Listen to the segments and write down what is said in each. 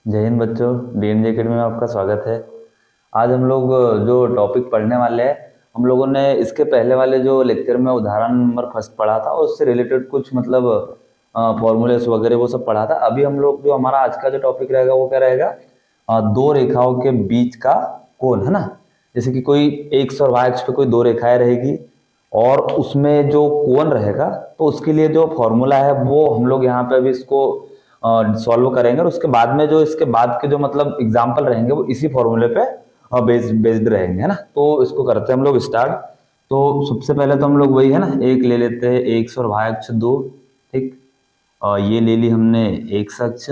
जय हिंद बच्चों। डीएनजे अकेडमी में आपका स्वागत है। आज हम लोग जो टॉपिक पढ़ने वाले हैं, हम लोगों ने इसके पहले वाले जो लेक्चर में उदाहरण नंबर फर्स्ट पढ़ा था उससे रिलेटेड कुछ मतलब फॉर्मूलेस वगैरह वो सब पढ़ा था। अभी हम लोग जो हमारा आज का जो टॉपिक रहेगा वो क्या रहेगा, दो रेखाओं के बीच का कोण, है ना। जैसे कि कोई एक्स और वाई अक्ष पे कोई दो रेखाएं रहेगी और उसमें जो कोण रहेगा, तो उसके लिए जो फॉर्मूला है वो हम लोग यहाँ पे अभी इसको सॉल्व करेंगे और उसके बाद में जो इसके बाद के जो मतलब एग्जाम्पल रहेंगे वो इसी फॉर्मूले पे बेस्ड रहेंगे, है ना। तो इसको करते हैं हम लोग स्टार्ट। तो सबसे पहले तो हम लोग वही है ना, एक ले लेते हैं एक्स और वाई अक्ष दो, ठीक। और ये ले ली हमने एक्स अक्ष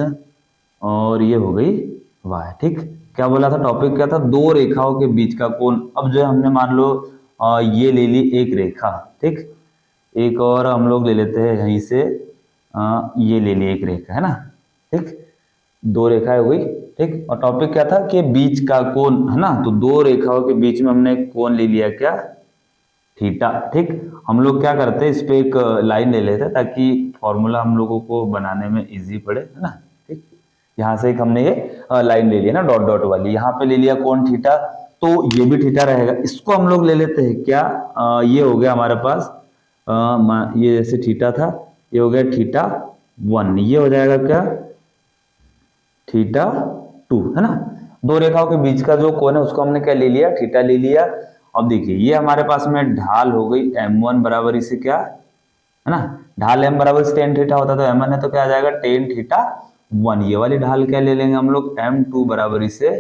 और ये हो गई वाई, ठीक। क्या बोला था, टॉपिक क्या था, दो रेखाओं के बीच का कोण। अब जो है हमने मान लो ये ले ली एक रेखा, ठीक। एक और हम लोग ले लेते हैं यहीं से, ये ले ली एक रेखा, है ना, ठीक। दो रेखाएं हो गई, ठीक। और टॉपिक क्या था कि बीच का कोण, है ना। तो दो रेखाओं के बीच में हमने कोण ले लिया, क्या, थीटा, ठीक। हम लोग क्या करते हैं, इस पे एक लाइन ले लेते हैं ताकि फॉर्मूला हम लोगों को बनाने में इजी पड़े, है ना, ठीक। यहाँ से एक हमने ये लाइन ले लिया ना, डॉट डॉट वाली, यहाँ पे ले लिया कोण थीटा, तो ये भी थीटा रहेगा। इसको हम लोग ले लेते हैं क्या, ये हो गया हमारे पास, ये जैसे थीटा था, ये हो गया थीटा वन, ये हो जाएगा क्या, थीटा टू, है ना। दो रेखाओं के बीच का जो कोण है उसको हमने क्या ले लिया, थीटा ले लिया। अब देखिए ये हमारे पास में ढाल हो गई m1 बराबर इसे क्या, है ना, ढाल m बराबर से टेन थीटा होता है, तो m1 है तो क्या आ जाएगा टेन थीटा वन। ये वाली ढाल क्या ले लेंगे हम लोग, m2 बराबर इसे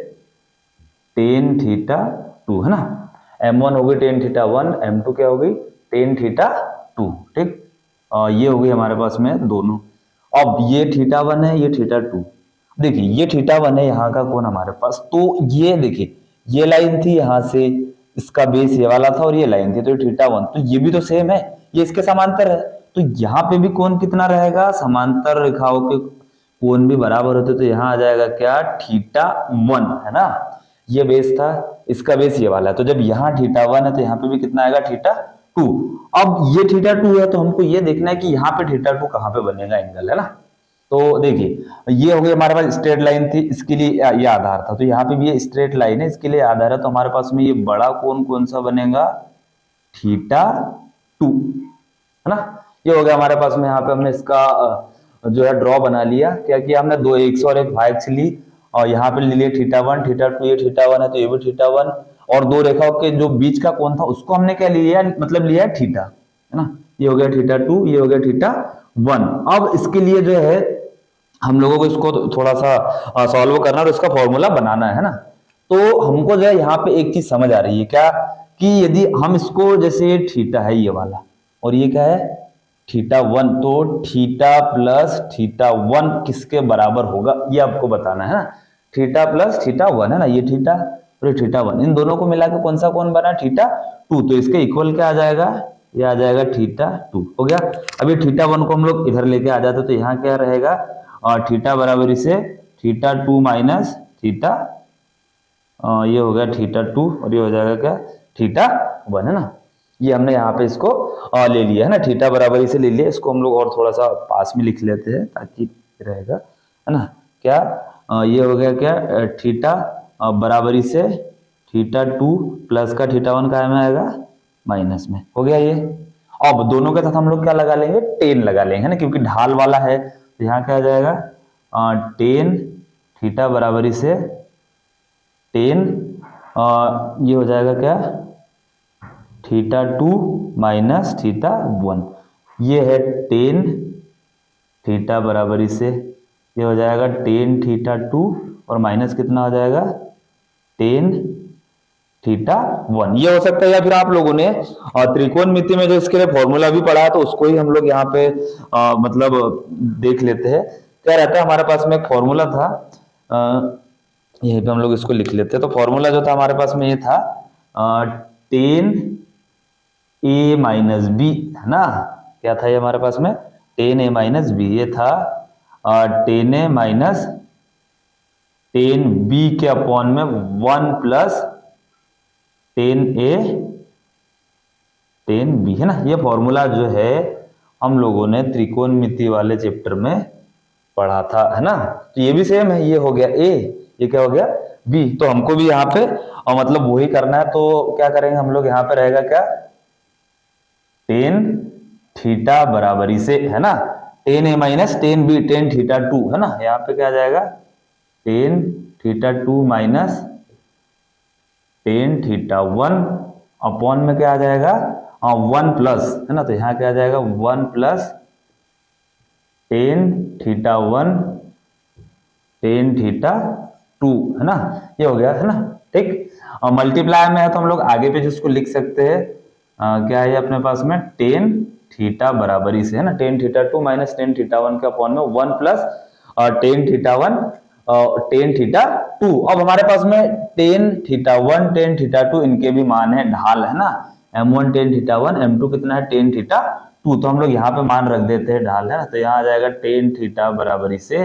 टेन थीटा टू, है ना। m1 हो गई टेन थीटा वन, m2 क्या हो गई टेन थीटा टू, ठीक। ये हो गई हमारे पास में दोनों। अब ये थीटा वन है, ये थीटा टू। देखिए ये थीटा वन है यहाँ का कोण हमारे पास, तो ये देखिए ये लाइन थी यहाँ से, इसका बेस ये वाला था और ये लाइन थी, तो थीटा वन, तो ये भी तो सेम है, ये इसके समांतर है। तो यहाँ पे भी कोण कितना रहेगा, समांतर रेखाओं के कोण भी बराबर होते, तो यहाँ आ जाएगा क्या, थीटा वन, है ना। ये बेस था, इसका बेस ये वाला है, तो जब यहाँ थीटा वन है तो यहाँ पे भी कितना आएगा, थीटा टू। अब ये थीटा टू है तो हमको ये देखना है कि यहाँ पे थीटा टू कहाँ पे बनेगा एंगल, है ना। तो देखिए ये हो गई हमारे पास स्ट्रेट लाइन थी, इसके लिए ये आधार था, तो यहाँ पे भी ये स्ट्रेट लाइन है, इसके लिए आधार है, तो हमारे पास में ये बड़ा कोण कौन सा बनेगा, थीटा टू, है ना। ये हो गया हमारे पास में, यहाँ पे हमने इसका जो है ड्रॉ बना लिया। क्या किया हमने, दो एक्स और एक वाई अक्ष ली और यहाँ पे ले लिया थीटा वन थीटा टू, ये थीटा वन है तो ये भी थीटा वन, और दो रेखाओं के जो बीच का कोण था उसको हमने क्या लिया, मतलब लिया थीटा, है ना। ये हो गया थीटा टू, ये हो गया थीटा वन। अब इसके लिए जो है हम लोगों को इसको थोड़ा सा सॉल्व करना और इसका फॉर्मूला बनाना है ना। तो हमको जो है यहाँ पे एक चीज समझ आ रही है क्या, कि यदि हम इसको, जैसे ये थीटा है ये वाला और ये क्या है थीटा वन, तो थीटा प्लस थीटा वन किसके बराबर होगा ये आपको बताना है ना। थीटा प्लस थीटा वन, है ना, ये थीटा और ये थीटा वन, इन दोनों को मिला के कौन सा कोण बना, थीटा टू, तो इसके इक्वल क्या आ जाएगा, ये आ जाएगा थीटा टू, हो गया। अभी थीटा वन को हम लोग इधर लेके आ जाते तो यहाँ क्या रहेगा, और थीटा बराबर इसे थीटा टू माइनस थीटा, ये हो गया थीटा टू और ये हो जाएगा क्या, थीटा वन, है ना। ये हमने यहाँ पे इसको ले लिया है ना, थीटा बराबर इसे ले लिया। इसको हम लोग और थोड़ा सा पास में लिख लेते हैं ताकि रहेगा, है ना। क्या, ये हो गया क्या, थीटा बराबर इसे थीटा टू प्लस का थीटा वन का में आएगा माइनस में, हो गया ये। अब दोनों के साथ हम लोग क्या लगा लेंगे, टेन लगा लेंगे, है ना, क्योंकि ढाल वाला है, तो यहाँ क्या आ जाएगा, टेन थीटा बराबर इसे टेन, ये हो जाएगा क्या, theta two minus theta one, ये है टेन थीटा बराबर इसे, ये हो जाएगा टेन थीटा टू और माइनस कितना हो जाएगा, टेन थीटा वन, ये हो सकता है। या फिर आप लोगों ने त्रिकोणमिति में जो इसके लिए फॉर्मूला भी पढ़ा है तो उसको ही हम लोग यहाँ पे मतलब देख लेते हैं। क्या रहता है हमारे पास में, एक फॉर्मूला था, यहीं पे हम लोग इसको लिख लेते हैं। तो फॉर्मूला जो था हमारे पास में ये था, टेन ए माइनस बी, है ना। क्या था ये हमारे पास में, टेन ए माइनस बी, ये था ten a minus ten B के अपॉन में वन प्लस टेन ए टेन बी, है ना। ये फॉर्मूला जो है हम लोगों ने त्रिकोणमिति वाले चैप्टर में पढ़ा था, है ना। तो ये भी सेम है, ये हो गया ए, ये क्या हो गया बी। तो हमको भी यहाँ पे और मतलब वही करना है, तो क्या करेंगे हम लोग, यहाँ पे रहेगा क्या, टेन थीटा बराबरी से, है ना, ten a minus ten b ten theta two, है ना। यहाँ पे क्या आ जाएगा, ten theta two minus ten theta one upon में क्या आ जाएगा, वन प्लस, है ना। तो यहाँ क्या आ जाएगा, one plus tan theta one tan theta two, है ना। ये हो गया, है ना, ठीक। और मल्टीप्लाई में है तो हम लोग आगे पे जिसको लिख सकते हैं, क्या है अपने पास में, टेन थीटा बराबरी से, है ना, tan theta two minus ten theta one के अपॉन में one plus tan theta one tan theta two. अब हमारे पास में tan theta one tan theta two इनके भी मान है, ढाल, है ना, M one tan theta one, M two कितना है, टेन थीटा टू। तो हम लोग यहाँ पे मान रख देते हैं ढाल, है ना। तो यहाँ आ जाएगा टेन थीटा बराबरी से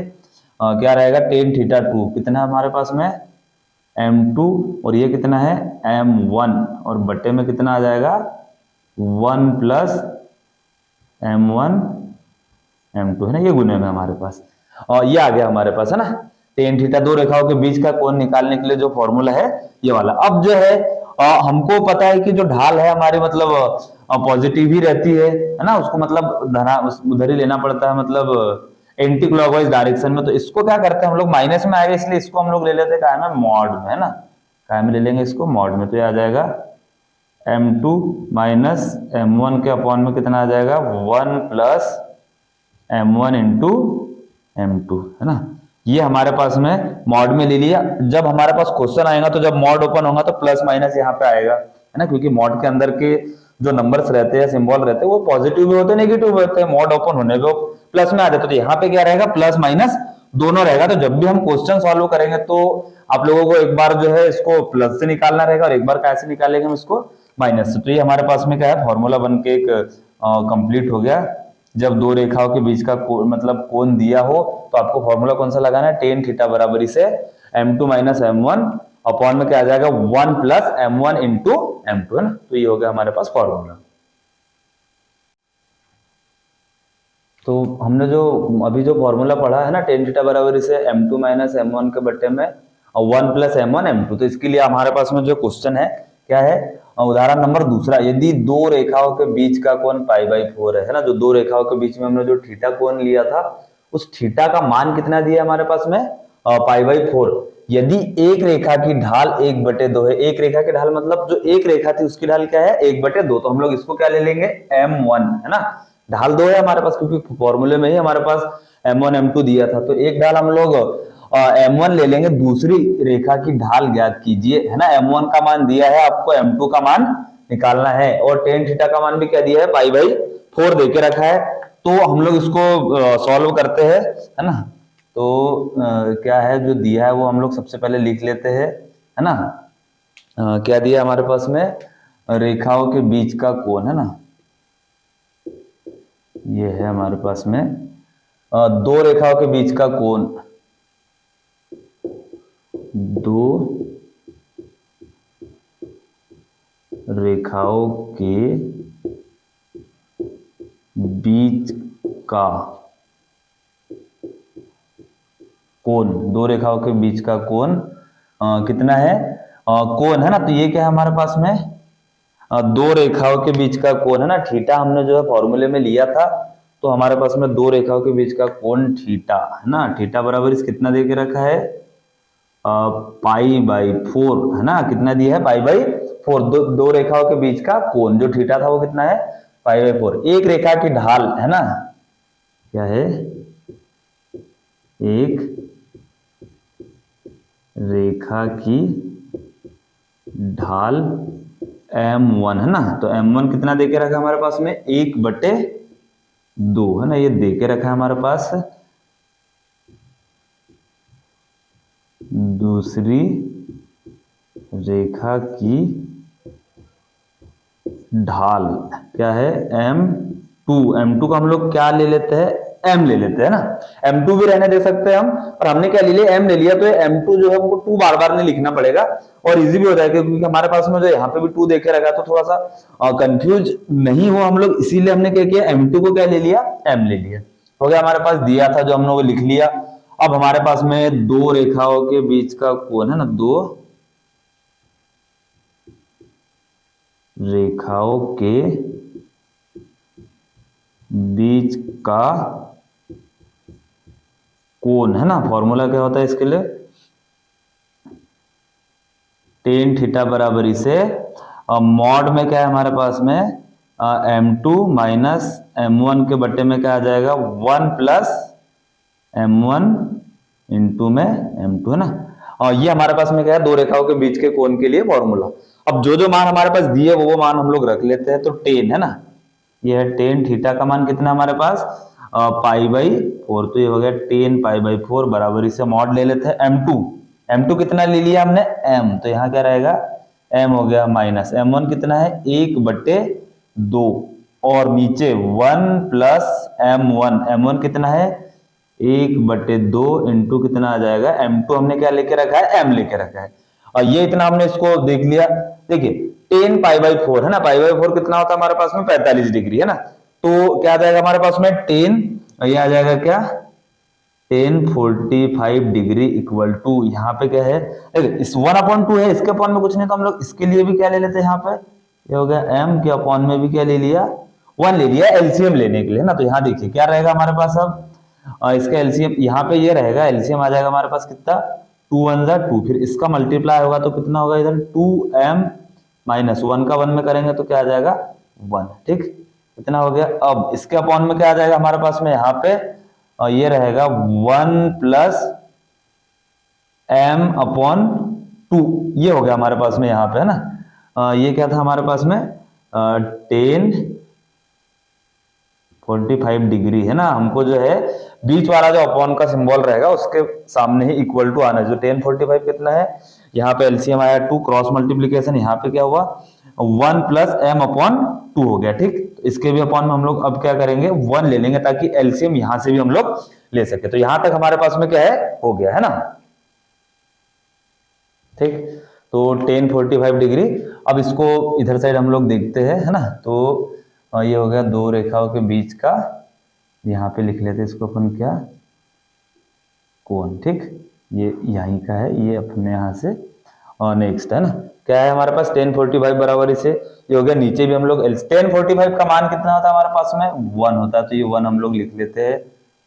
क्या रहेगा, टेन थीटा टू कितना है हमारे पास में, m2, और ये कितना है m1, और बट्टे में कितना आ जाएगा, वन प्लस m1 m2, है ना, ये गुने में हमारे पास। और ये आ गया हमारे पास, है ना, टेन थीटा, दो रेखाओं के बीच का कोण निकालने के लिए जो फॉर्मूला है ये वाला। अब जो है हमको पता है कि जो ढाल है हमारी मतलब पॉजिटिव ही रहती है ना, उसको मतलब धना उधर ही लेना पड़ता है, मतलब एंटी क्लॉकवाइज डायरेक्शन में। तो इसको क्या करते हैं हम लोग, माइनस में आएगा इसलिए इसको हम लोग ले लेते हैं क्या में, मॉड में, है ना, क्या में ले लेंगे इसको, मॉड में। तो ये आ जाएगा m2 माइनस m1 के अपॉन में कितना आ जाएगा, one plus m1 into m2, है ना। ये हमारे पास में मॉड में ले लिया। जब हमारे पास क्वेश्चन आएगा तो जब मॉड ओपन होगा तो प्लस माइनस यहाँ पे आएगा, है ना, क्योंकि मॉड के अंदर के जो नंबर्स रहते हैं, सिंबल रहते हैं, वो पॉजिटिव भी होते हैं नेगेटिव भी होते हैं, मॉड ओपन होने पे प्लस में आ जाते हैं। तो यहाँ पे क्या रहेगा, प्लस माइनस दोनों रहेगा। तो जब भी हम क्वेश्चन सॉल्व करेंगे तो आप लोगों को एक बार जो है इसको प्लस से निकालना रहेगा और एक बार कैसे निकालेंगे हम इसको, माइनस से। तो ये हमारे पास में क्या है, फॉर्मूला बन के एक कंप्लीट हो गया। जब दो रेखाओं के बीच का मतलब कोण दिया हो तो आपको फॉर्मूला कौन सा लगाना है, टेन थीटा बराबरी से m2 माइनस m1 अपॉन में क्या आ जाएगा, one plus m1 into m2, है ना। तो ये हो गया हमारे पास फॉर्मूला। तो हमने जो अभी जो फॉर्मूला पढ़ा है ना, टेन थीटा बराबरी से m2 माइनस m1 के बट्टे में वन प्लस m1 m2। तो इसके लिए हमारे पास में जो क्वेश्चन है क्या है, उदाहरण नंबर दूसरा, यदि दो रेखाओं के बीच का कोण पाई बाई 4 है ना, जो दो रेखाओं के बीच में हमने जो थीटा कोण लिया था उस थीटा का मान कितना दिया हमारे पास में, पाई बाई 4। यदि एक रेखा की ढाल 1/2 है, एक रेखा की ढाल मतलब जो एक रेखा थी उसकी ढाल क्या है, 1/2। तो हम लोग इसको क्या ले लेंगे, m1, है ना, ढाल 2 है हमारे पास क्योंकि फॉर्मूले में ही हमारे पास m1 m2 दिया था। तो एक ढाल हम लोग m1 ले लेंगे, दूसरी रेखा की ढाल ज्ञात कीजिए, है ना। m1 का मान दिया है आपको, m2 का मान निकालना है, और टेन थीटा का मान भी क्या दिया है, पाई बाई 4 देके रखा है। तो हम लोग इसको सॉल्व करते हैं, है ना। तो क्या है जो दिया है वो हम लोग सबसे पहले लिख लेते हैं, है ना। क्या दिया हमारे पास में, रेखाओं के बीच का कोण, है ना, ये है हमारे पास में दो रेखाओं के बीच का कोण, दो रेखाओं के बीच का कोण, दो रेखाओं के बीच का कोण कितना है, कोण, है ना। तो ये क्या है हमारे पास में, दो रेखाओं के बीच का कोण, है ना, थीटा हमने जो है फॉर्मूले में लिया था। तो हमारे पास में दो रेखाओं के बीच का कोण थीटा, है ना, थीटा बराबर इस कितना दे के रखा है, पाई बाई 4, है ना, कितना दिया है, पाई बाई 4। दो रेखाओं के बीच का कोण जो थीटा था वो कितना है, पाई बाई 4। एक रेखा की ढाल, है ना, क्या है, एक रेखा की ढाल m1, है ना। तो m1 कितना देके रखा हमारे पास में, 1/2, है ना, ये देके रखा है हमारे पास। दूसरी रेखा की ढाल क्या है, m2 का हम लोग क्या ले लेते हैं, m ले लेते हैं ना, m2 भी रहने दे सकते हैं हम, और हमने क्या ले लिया, m ले लिया। तो m2 जो है हमको 2 बार बार नहीं लिखना पड़ेगा और इजी भी हो जाएगा, क्योंकि हमारे पास में जो यहाँ पे भी 2 देखे रखा तो थोड़ा सा कंफ्यूज नहीं हो हम लोग, इसीलिए हमने क्या किया, m2 को क्या ले लिया, m ले लिया। हो गया, हमारे पास दिया था जो हमने वो लिख लिया। अब हमारे पास में दो रेखाओं के बीच का कोण है ना, दो रेखाओं के बीच का कोण है ना, फॉर्मूला क्या होता है इसके लिए, टेन थीटा बराबर इसे मॉड में क्या है हमारे पास में m2 माइनस m1 के बट्टे में क्या आ जाएगा 1 प्लस m1 इंटू में m2 है ना। और ये हमारे पास में क्या है, दो रेखाओं के बीच के कोण के लिए फॉर्मूला। अब जो जो मान हमारे पास दिए वो मान हम लोग रख लेते हैं। तो टेन है ना, ये है टेन थीटा का मान कितना हमारे पास पाई बाई 4, तो ये हो गया टेन पाई बाई 4 बराबर इसे मॉड ले लेते हैं m2। m2 कितना ले लिया हमने m, तो यहाँ क्या रहेगा m हो गया माइनस m1 कितना है 1/2 और नीचे 1 प्लस m1, m1 कितना है 1/2 इंटू कितना आ जाएगा m2 हमने क्या लेके रखा है m लेके रखा है। और ये इतना हमने इसको देख लिया। देखिए टेन पाई बाई 4 है ना, पाई बाई 4 कितना होता है हमारे पास में 45 डिग्री है ना। तो क्या आ जाएगा हमारे पास में टेन, ये आ जाएगा क्या 1045 डिग्री इक्वल टू यहाँ पे क्या है, इस 1/2 है, इसके अपॉन में कुछ नहीं, तो हम लोग इसके लिए भी क्या ले लेते हैं यहाँ पे, ये हो गया m के अपॉन में भी क्या ले लिया 1 ले लिया एलसीएम लेने के लिए ना। तो यहाँ देखिए क्या रहेगा हमारे पास अब इसका एलसीएम यहाँ पे ये रहेगा, एलसीएम आ जाएगा हमारे पास कितना 2 1 जा 2, फिर इसका मल्टीप्लाई होगा तो कितना होगा इधर 2m माइनस 1 का 1 में करेंगे तो क्या आ जाएगा 1, ठीक इतना हो गया। अब इसके अपॉन में क्या आ जाएगा हमारे पास में यहाँ पे और ये रहेगा 1 प्लस m/2, ये हो गया हमारे पास में यहाँ पे है ना। ये क्या था हमारे पास में 1045 डिग्री है ना। हमको जो है बीच वाला जो अपॉन का सिंबल रहेगा उसके सामने ही इक्वल टू आना है। जो 1045 कितना है, यहाँ पे एलसीएम आया 2, क्रॉस मल्टीप्लीकेशन यहाँ पे क्या हुआ 1 प्लस m/2 हो गया, ठीक। इसके भी अपॉन में हम लोग अब क्या करेंगे 1 ले लेंगे ताकि एलसीएम यहां से भी हम लोग ले सके। तो यहां तक हमारे पास में क्या है हो गया है ना, ठीक। तो 1045 डिग्री। अब इसको इधर साइड हम लोग देखते हैं है ना। तो ये हो गया दो रेखाओं के बीच का, यहाँ पे लिख लेते इसको अपन क्या कोण, ठीक। ये यहीं का है, ये अपने यहाँ से और नेक्स्ट है ना क्या है हमारे पास 1045 बराबर इसे ये हो गया। नीचे भी हम लोग 1045 का मान कितना होता है हमारे पास में 1 होता है, तो ये 1 हम लोग लिख लेते हैं।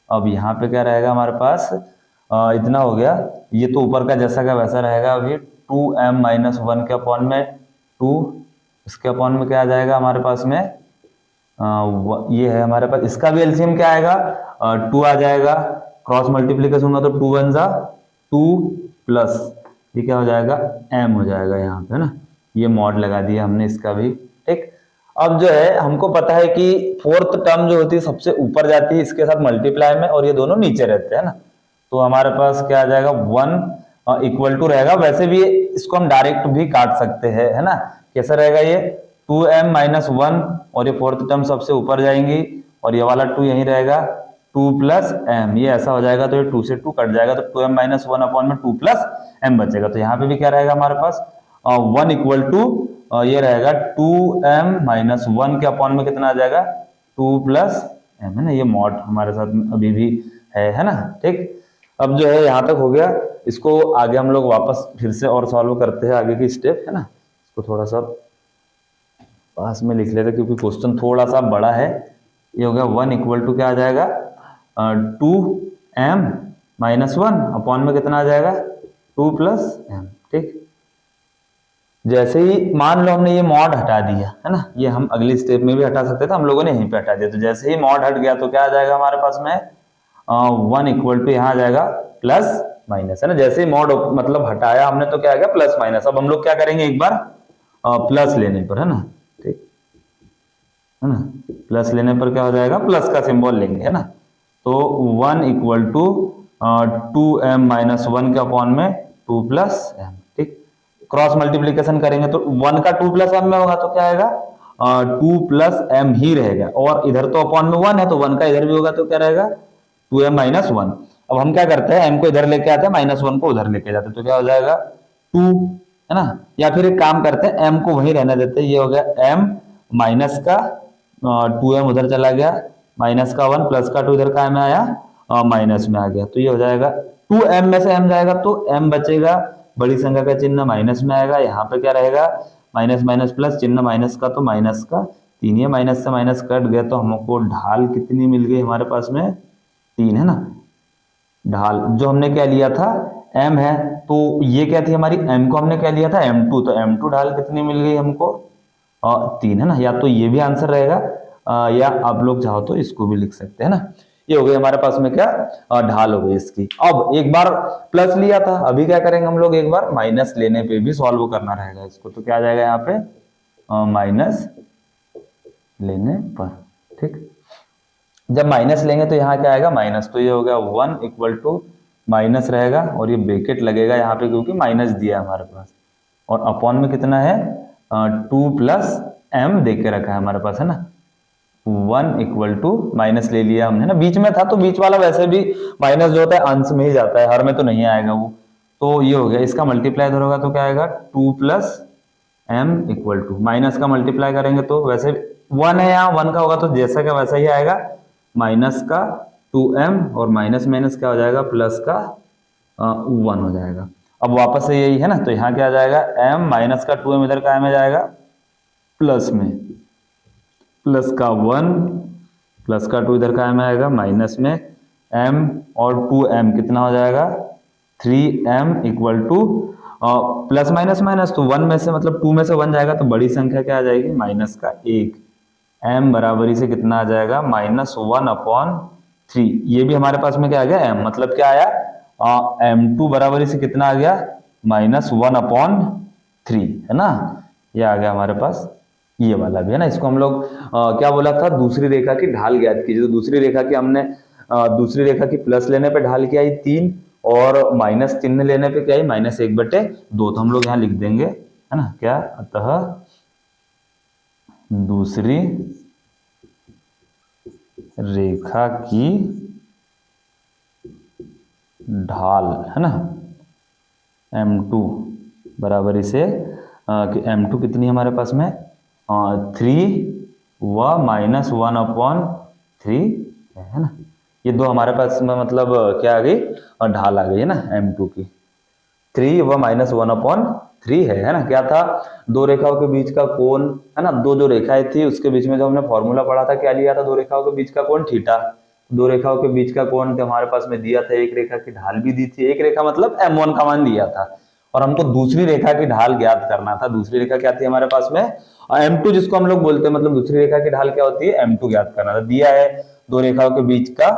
अब यहाँ पे क्या रहेगा हमारे पास इतना हो गया, ये तो ऊपर का जैसा का वैसा रहेगा। अभी 2m माइनस 1 के अपॉन में 2, इसके अपॉन में क्या आ जाएगा हमारे पास में ये है हमारे पास, इसका भी एलसीएम क्या आएगा 2 आ जाएगा, क्रॉस मल्टीप्लीकेशन होगा तो 2 1 जा 2 प्लस ये क्या हो जाएगा m हो जाएगा यहाँ पे है ना। ये मॉड लगा दिया हमने इसका भी, ठीक। अब जो है हमको पता है कि फोर्थ टर्म जो होती है सबसे ऊपर जाती है इसके साथ मल्टीप्लाई में और ये दोनों नीचे रहते हैं ना। तो हमारे पास क्या आ जाएगा 1 इक्वल टू रहेगा। वैसे भी इसको हम डायरेक्ट भी काट सकते हैं है ना। कैसा रहेगा ये 2m माइनस 1 और ये फोर्थ टर्म सबसे ऊपर जाएंगी और ये वाला 2 यहीं रहेगा 2 प्लस m, ये ऐसा हो जाएगा। तो ये 2 से 2 कट जाएगा तो 2m माइनस 1 अपॉन में 2 प्लस m बचेगा। तो यहाँ पे भी क्या रहेगा हमारे पास 1 इक्वल टू ये रहेगा 2m माइनस 1 के अपॉन में कितना आ जाएगा 2 प्लस m है ना। ये मॉड हमारे साथ अभी भी है ना, ठीक। अब जो है यहाँ तक हो गया, इसको आगे हम लोग वापस फिर से और सॉल्व करते हैं आगे की स्टेप है ना। इसको थोड़ा सा पास में लिख लेते क्योंकि क्वेश्चन थोड़ा सा बड़ा है। ये हो गया 1 इक्वल टू क्या आ जाएगा 2m माइनस 1 अपॉन में कितना आ जाएगा 2 प्लस m, ठीक। जैसे ही मान लो हमने ये मॉड हटा दिया है ना, ये हम अगली स्टेप में भी हटा सकते थे, हम लोगों ने यहीं पे हटा दिया। तो जैसे ही मॉड हट गया तो क्या आ जाएगा हमारे पास में 1 इक्वल टू यहाँ आ जाएगा प्लस माइनस है ना। जैसे ही मॉड मतलब हटाया हमने तो क्या आ गया प्लस माइनस। अब हम लोग क्या करेंगे एक बार प्लस लेने पर है ना, ठीक है ना। प्लस लेने पर क्या हो जाएगा प्लस का सिंबल लेंगे है ना। तो 1 इक्वल टू 2m माइनस 1 के अपॉन में 2 प्लस m, ठीक। क्रॉस मल्टीप्लीकेशन करेंगे तो 1 का 2 प्लस m में होगा तो क्या आएगा 2 प्लस m ही रहेगा। और इधर तो अपॉन में 1 है तो 1 का इधर भी होगा तो क्या रहेगा 2m माइनस 1। अब हम क्या करते हैं m को इधर लेके आते हैं, माइनस 1 को उधर लेके जाते हैं, तो क्या हो जाएगा 2 है ना। या फिर एक काम करते हैं m को वहीं रहने देते हैं, ये हो गया m माइनस का 2m उधर चला गया माइनस का 1 प्लस का 2 इधर का में आया माइनस में आ गया, तो ये हो जाएगा 2m में से m जाएगा तो m बचेगा, बड़ी संख्या का चिन्ह माइनस में आएगा, यहाँ पे क्या रहेगा माइनस माइनस प्लस, चिन्ह माइनस का तो माइनस का 3, ये माइनस से माइनस कट गया तो हमको ढाल कितनी मिल गई हमारे पास में 3 है ना। ढाल जो हमने क्या लिया था m है, तो ये क्या थी हमारी m को हमने क्या लिया था m2, तो m2 ढाल कितनी मिल गई हमको 3 है ना, या तो ये भी आंसर रहेगा या आप लोग चाहो तो इसको भी लिख सकते हैं ना। ये हो गई हमारे पास में क्या ढाल हो गई इसकी। अब एक बार प्लस लिया था, अभी क्या करेंगे हम लोग एक बार माइनस लेने पे भी सॉल्व करना रहेगा इसको, तो क्या आ जाएगा यहाँ पे माइनस लेने पर, ठीक। जब माइनस लेंगे तो यहाँ क्या आएगा माइनस, तो ये हो गया 1 इक्वल टू माइनस रहेगा और ये ब्रैकेट लगेगा यहाँ पे क्योंकि माइनस दिया है हमारे पास, और अपॉन में कितना है 2 प्लस m दे के रखा है हमारे पास है ना। 1 इक्वल टू माइनस ले लिया हमने ना, बीच में था तो बीच वाला वैसे भी माइनस जो होता है अंश में ही जाता है, हर में तो नहीं आएगा वो, तो ये हो गया। इसका मल्टीप्लाई इधर होगा तो क्या आएगा 2 plus m equal to, minus का मल्टीप्लाई करेंगे तो वैसे 1 है यहाँ 1 का होगा तो जैसा का वैसा ही आएगा, माइनस का 2m और माइनस माइनस क्या हो जाएगा प्लस का 1 हो जाएगा। अब वापस से यही है ना, तो यहाँ क्या आ जाएगा m माइनस का 2m इधर का में जाएगा प्लस में, प्लस का 1 प्लस का 2 इधर का में आएगा माइनस में, m और 2m कितना हो जाएगा 3m equal two plus minus minus, तो 1 में से मतलब 2 में से 1 जाएगा तो बड़ी संख्या क्या आ जाएगी माइनस का 1, m बराबरी से कितना आ जाएगा -1/3। ये भी हमारे पास में क्या आ गया m, मतलब क्या आया m2 बराबरी से कितना आ गया -1/3 है ना। ये आ गया हमारे पास, ये वाला भी है ना। इसको हम लोग क्या बोला था दूसरी रेखा की ढाल ज्ञात कीजिए, तो दूसरी रेखा की हमने दूसरी रेखा की प्लस लेने पे ढाल क्या आई 3 और माइनस चिन्ह लेने पे क्या आई -1/2, तो हम लोग यहाँ लिख देंगे है ना क्या, अतः दूसरी रेखा की ढाल है ना m2 बराबरी से m2 कितनी हमारे पास में 3 व -1/3 है ना। ये दो हमारे पास में मतलब क्या आ गई ढाल आ गई है ना m2 की, 3 व -1/3 है ना। क्या था दो रेखाओं के बीच का कोण है ना, दो जो रेखाएं थी उसके बीच में जो हमने फॉर्मूला पढ़ा था क्या लिया था, दो रेखाओं के बीच का कोण थीटा, दो रेखाओं के बीच का कोण हमारे पास में दिया था, एक रेखा की ढाल भी दी थी, एक रेखा मतलब m1 का मान दिया था और हमको दूसरी रेखा की ढाल ज्ञात करना था। दूसरी रेखा क्या थी हमारे पास में m2 जिसको हम लोग बोलते हैं, मतलब दूसरी रेखा की ढाल क्या होती है m2 ज्ञात करना था। दिया है दो रेखाओं के बीच का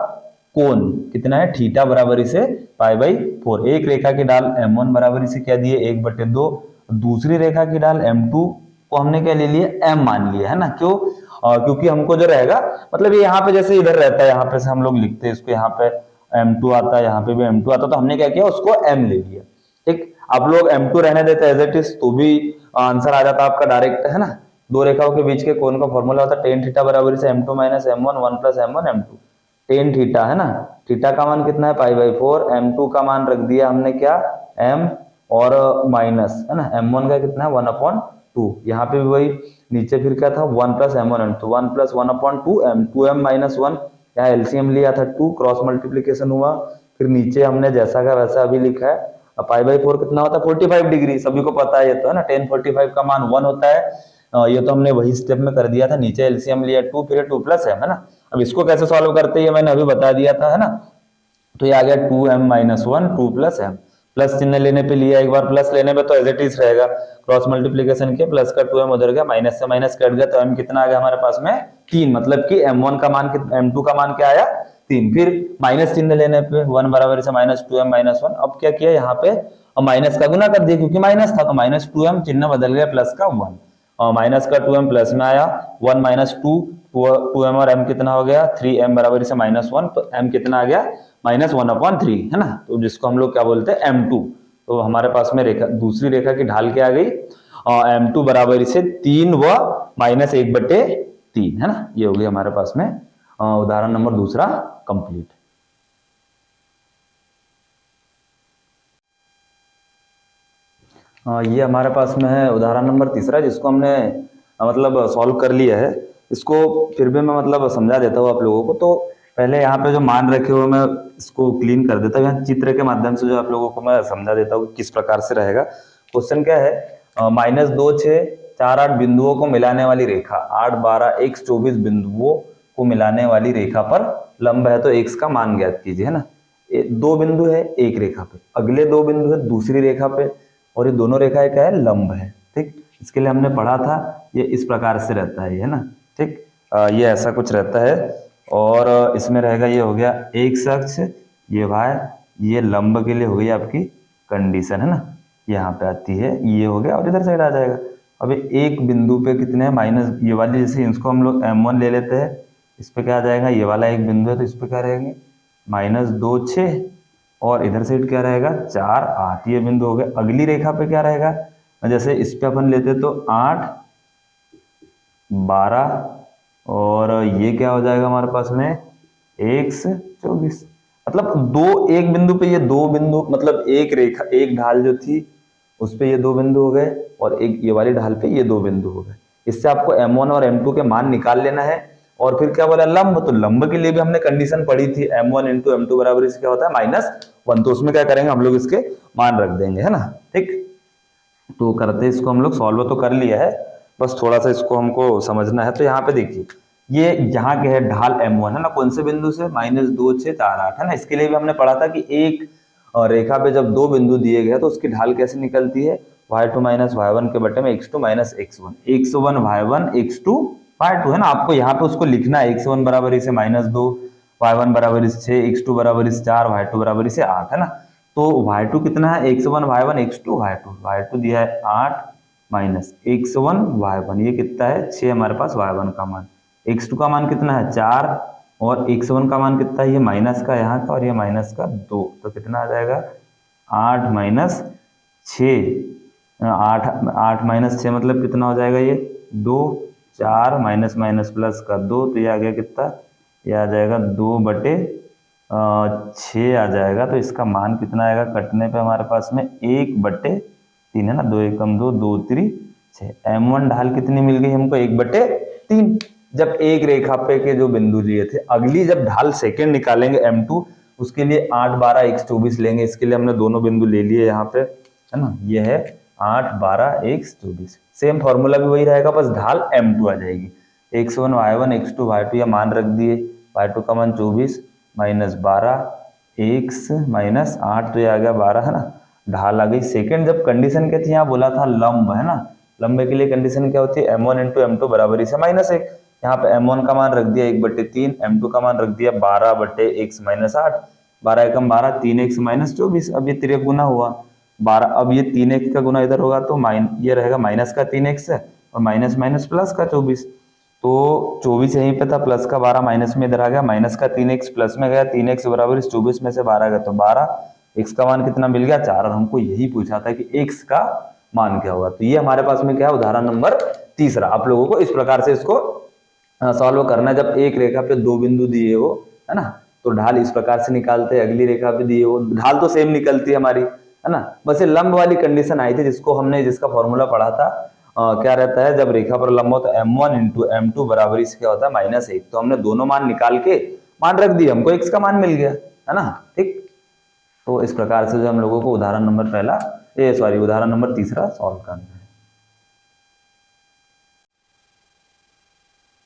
कोण कितना है थीटा बराबरी से π/4, एक रेखा की ढाल m1 बराबरी से क्या दिए 1/2, दूसरी रेखा की ढाल m2 को हमने क्या ले लिया m मान लिया है ना। क्यों क्योंकि हमको जो रहेगा मतलब ये यहाँ पे जैसे इधर रहता है, यहाँ पे से हम लोग लिखते हैं इसको, यहाँ पे m2 आता है, यहाँ पे भी m2 आता है, तो हमने क्या किया उसको m ले लिया। ठीक, आप लोग m2 रहने देते एज इट इज तो भी आंसर आ जाता आपका डायरेक्ट है ना। दो रेखाओं के बीच के कोण का फॉर्मूला होता है tan थीटा बराबर से m2 - m1 1 + m1 m2, tan theta है ना, थीटा का मान कितना है π/4, m2 का मान रख दिया हमने क्या m और माइनस है ना m1 का कितना है 1/2, यहाँ पे भी वही नीचे फिर क्या था 1 + m1 m2 1 + 1/2 m 2m - 1, यहाँ एलसीएम लिया था 2, क्रॉस मल्टीप्लीकेशन हुआ, फिर नीचे हमने जैसा का वैसा अभी लिखा है। π/4 कितना होता है 45 डिग्री, सभी को पता है ये तो है ना, tan 45 का मान 1 होता है। ये तो हमने वही स्टेप में कर दिया था, नीचे एलसीएम लिया 2 फिर 2 + m है ना। अब इसको कैसे सॉल्व करते हैं ये मैंने अभी बता दिया था है ना। तो ये आ गया 2m - 1 2 + m, प्लस चिन्ह लेने पे लिया, एक बार प्लस लेने पे तो एज इट इज रहेगा, क्रॉस मल्टीप्लीकेशन के प्लस का 2m उधर गया, माइनस से माइनस कट गया, तो m कितना आ गया हमारे पास में 3, मतलब कि m1 का मान m2 का मान क्या आया 3, फिर माइनस चिन्ह लेने पे 1 बराबर से -2m - 1, अब क्या किया यहाँ पे माइनस का गुना कर दिया क्योंकि माइनस था, तो -2m चिन्ह बदल गया प्लस का 1, माइनस का 2m प्लस में आया 1 - 2 2m और m कितना हो गया 3m बराबर से -1, तो m कितना आ गया -1/3 है ना, तो जिसको हम लोग क्या बोलते हैं m2। तो हमारे पास में रेखा दूसरी रेखा की ढाल क्या आ गई m2 बराबर से 3 व -1/3 है ना। ये हो गई हमारे पास में उदाहरण नंबर दूसरा कंप्लीट। ये हमारे पास में है उदाहरण नंबर तीसरा, जिसको हमने मतलब सॉल्व कर लिया है। इसको फिर भी मैं मतलब समझा देता हूँ आप लोगों को। तो पहले यहाँ पे जो मान रखे हुए मैं इसको क्लीन कर देता हूँ, यहाँ चित्र के माध्यम से जो आप लोगों को मैं समझा देता हूँ किस प्रकार से रहेगा। क्वेश्चन क्या है, -2 6 4 8 बिंदुओं को मिलाने वाली रेखा 8 12 x 24 बिंदुओं को मिलाने वाली रेखा पर लंब है, तो x का मान ज्ञात कीजिए, है ना। दो बिंदु है एक रेखा पे, अगले दो बिंदु है दूसरी रेखा पे, और ये दोनों रेखाएं क्या है, लंब है। ठीक, इसके लिए हमने पढ़ा था ये इस प्रकार से रहता है, ये है ना। ठीक, ये ऐसा कुछ रहता है, और इसमें रहेगा, ये हो गया एक अक्ष, ये भाई ये लंब के लिए हो गई आपकी कंडीशन, है ना, यहाँ पे आती है, ये हो गया, और इधर साइड आ जाएगा। अब एक बिंदु पे कितने हैं, माइनस ये वाली, जैसे इसको हम लोग m1 ले लेते हैं, इस पे क्या आ जाएगा, ये वाला एक बिंदु है तो इस पे क्या रहेंगे -2 6, और इधर साइड क्या रहेगा 4 8, ये बिंदु हो गया। अगली रेखा पे क्या रहेगा, जैसे इस पे अपन लेते तो 8 12, और ये क्या हो जाएगा हमारे पास में x 24। मतलब दो, एक बिंदु पे ये दो बिंदु, मतलब एक रेखा, एक ढाल जो थी उस पे ये दो बिंदु हो गए, और एक ये वाली ढाल पे ये दो बिंदु हो गए। इससे आपको m1 और m2 के मान निकाल लेना है। और फिर क्या बोला, लंब, तो लंब के लिए भी हमने कंडीशन पढ़ी थी, m1 × m2 बराबर इसका होता है -1, तो उसमें क्या करेंगे हम लोग इसके मान रख देंगे, है ना। ठीक, तो करते इसको हम लोग सॉल्व तो कर लिया है, बस थोड़ा सा इसको हमको समझना है। तो यहाँ पे देखिए, ये यहाँ के है ढाल m1, है ना, कौन से बिंदु से, -2 6 4 8, है ना। इसके लिए भी हमने पढ़ा था कि एक रेखा पे जब दो बिंदु दिए गए तो उसकी ढाल कैसे निकलती है, y2 - y1 के बटे में x2 - x1, x1 y1 x2 y2, है ना। आपको यहाँ पे उसको लिखना है, x1 बराबर इसे -2, y1 बराबर इस 6, x2 बराबर इस 4, y2 बराबर इसे 8, है ना। तो y2 कितना है, x1 y1 x2 y2 दिया है 8 माइनस x1 y1, ये कितना है 6 हमारे पास y1 का मान, x2 का मान कितना है 4, और x1 का मान कितना है, ये माइनस का यहाँ का, और ये माइनस का 2, तो कितना आ जाएगा 8 - 6, 8 - 6 मतलब कितना हो जाएगा, ये 2, 4 माइनस माइनस प्लस का 2, तो ये आ गया कितना, ये आ जाएगा 2 बटे 6 आ जाएगा। तो इसका मान कितना आएगा, कटने पे हमारे पास में 1 बटे 3, है ना, 2 एकम 2, 2 3 6। m1 ढाल कितनी मिल गई हमको, 1 बटे 3। जब एक रेखा पे के जो बिंदु लिए थे, अगली जब ढाल सेकंड निकालेंगे m2, उसके लिए 8 12 x 24 लेंगे। इसके लिए हमने दोनों बिंदु ले लिए यहाँ पे, है ना, ये है 8 12 x 24। सेम फॉर्मूला भी वही रहेगा, बस ढाल m2 आ जाएगी, x1 y1 x2 y2 या मान रख दिए, y2 का मान 24 -12 x -8, तो ये आ गया 12, है ना, ढाल आ गई। सेकंड जब कंडीशन क्या थी, यहाँ बोला था लंब, है ना, लंब के लिए कंडीशन क्या होती है, m1 × m2 बराबर इसे -1। यहाँ पे m1 का मान रख दिया 1 बटे 3, m2 का मान रख दिया 12 बटे x -8, 12 एकम 12, 3x - 24। अब ये तिरक गुना हुआ 12, अब ये 3x का गुना इधर होगा तो ये रहेगा माइनस का 3x और माइनस माइनस प्लस का 24, तो 24 यहीं पे था, प्लस का 12 माइनस में इधर आ गया, माइनस का 3x प्लस में गया, 3x बराबर इस 24 में से 12 गया, तो 12, x का मान कितना मिल गया 4, और हमको यही पूछा था कि x का मान क्या होगा। तो ये हमारे पास में क्या है, उदाहरण नंबर तीसरा। आप लोगों को इस प्रकार से इसको सॉल्व करना है। जब एक रेखा पे दो बिंदु दिए हो, है ना, तो ढाल इस प्रकार से निकालते हैं, अगली रेखा पे दिए हो ढाल तो सेम निकलती है हमारी, है ना, बस ये लंब वाली कंडीशन आई थी जिसको हमने, जिसका फॉर्मूला पढ़ा था, क्या रहता है, जब रेखा पर लंब हो तो m1 × m2 बराबर से क्या होता है -1। तो हमने दोनों मान निकाल के मान रख दिए, हमको x का मान मिल गया, है ना। ठीक, तो इस प्रकार से जो हम लोगों को उदाहरण नंबर पहला, उदाहरण नंबर तीसरा सॉल्व करना है।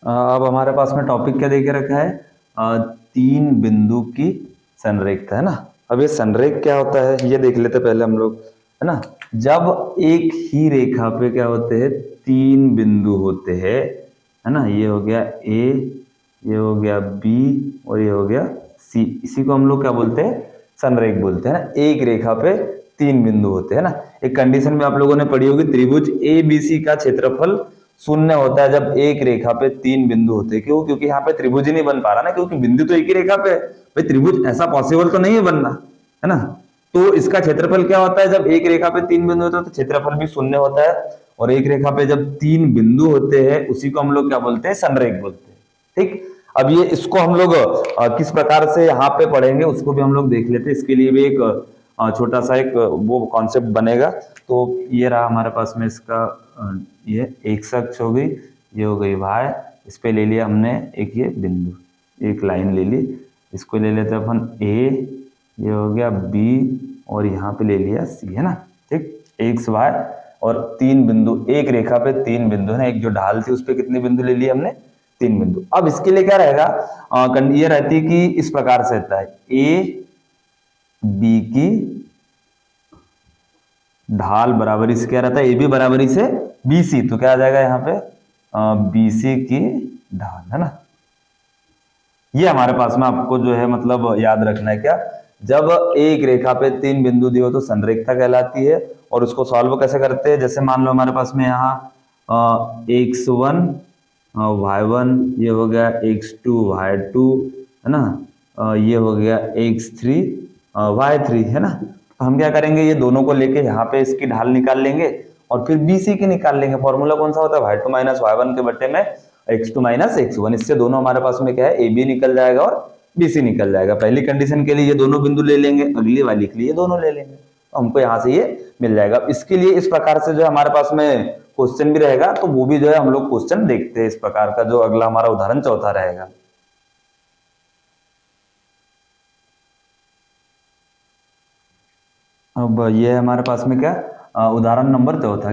अब हमारे पास में टॉपिक क्या देके रखा है, 3 बिंदु की संरेखता, है ना। अब ये संरेख क्या होता है ये देख लेते पहले हम लोग, है ना। जब एक ही रेखा पे क्या होते हैं, 3 बिंदु होते हैं, है ना, ये हो गया A, ये हो गया B, और ये हो गया C, इसी को हम लोग क्या बोलते हैं, संरेख बोलते हैं ना। एक रेखा पे 3 बिंदु होते हैं ना। एक कंडीशन में आप लोगों ने पढ़ी होगी, त्रिभुज ABC का क्षेत्रफल 0 होता है जब एक रेखा पे 3 बिंदु होते हैं। क्यों, क्योंकि यहाँ पे त्रिभुज ही नहीं बन पा रहा ना, क्योंकि बिंदु तो एक ही रेखा पे, भाई त्रिभुज ऐसा पॉसिबल तो नहीं है बनना, है ना। तो इसका क्षेत्रफल क्या होता है, जब एक रेखा पे 3 बिंदु होते हैं तो क्षेत्रफल भी 0 होता है, और एक रेखा पे जब 3 बिंदु होते हैं उसी को हम लोग क्या बोलते हैं, संरेख बोलते हैं। ठीक, अब ये इसको हम लोग किस प्रकार से यहाँ पे पढ़ेंगे उसको भी हम लोग देख लेते हैं। इसके लिए भी एक छोटा सा एक वो कॉन्सेप्ट बनेगा। तो ये रहा हमारे पास में इसका, ये x अक्ष हो गई, ये हो गई y, इस पे ले लिया हमने एक ये बिंदु, एक लाइन ले ली, इसको ले लेते अपन ए, ये हो गया बी, और यहाँ पे ले लिया सी, है ना। ठीक, एक्स वाई और 3 बिंदु, एक रेखा पे 3 बिंदु है ना, एक जो ढाल थी उस पे कितने बिंदु ले लिए हमने, 3 बिंदु। अब इसके लिए क्या रहेगा, ये रहती है कि इस प्रकार से रहता है, ए बी की ढाल बराबरी से क्या रहता है, ए बी बराबरी से बी सी, तो क्या आ जाएगा यहाँ पे बी सी की ढाल, है ना। ये हमारे पास में आपको जो है मतलब याद रखना है क्या, जब एक रेखा पे 3 बिंदु दिए हो तो संरेखता कहलाती है। और उसको सॉल्व कैसे करते हैं, जैसे मान लो हमारे पास में यहाँ x1 y1, ये हो गया x2 y2, है ना, ये हो गया x3 y3, है ना। तो हम क्या करेंगे, ये दोनों को लेके यहाँ पे इसकी ढाल निकाल लेंगे और फिर बीसी की निकाल लेंगे। फॉर्मूला कौन सा होता है, y2 माइनस y1 के बट्टे में x2 माइनस x1, इससे दोनों हमारे पास में क्या है, ए बी निकल जाएगा और बीसी निकल जाएगा। पहली कंडीशन के लिए ये दोनों बिंदु ले लेंगे, अगली वाली के लिए ये दोनों ले लेंगे, तो हमको यहाँ से ये मिल जाएगा। इसके लिए इस प्रकार से जो है हमारे पास में क्वेश्चन भी रहेगा, तो वो भी जो है हम लोग क्वेश्चन देखते हैं इस प्रकार का, जो अगला हमारा उदाहरण चौथा रहेगा। अब ये हमारे पास में क्या, उदाहरण नंबर चौथा क्या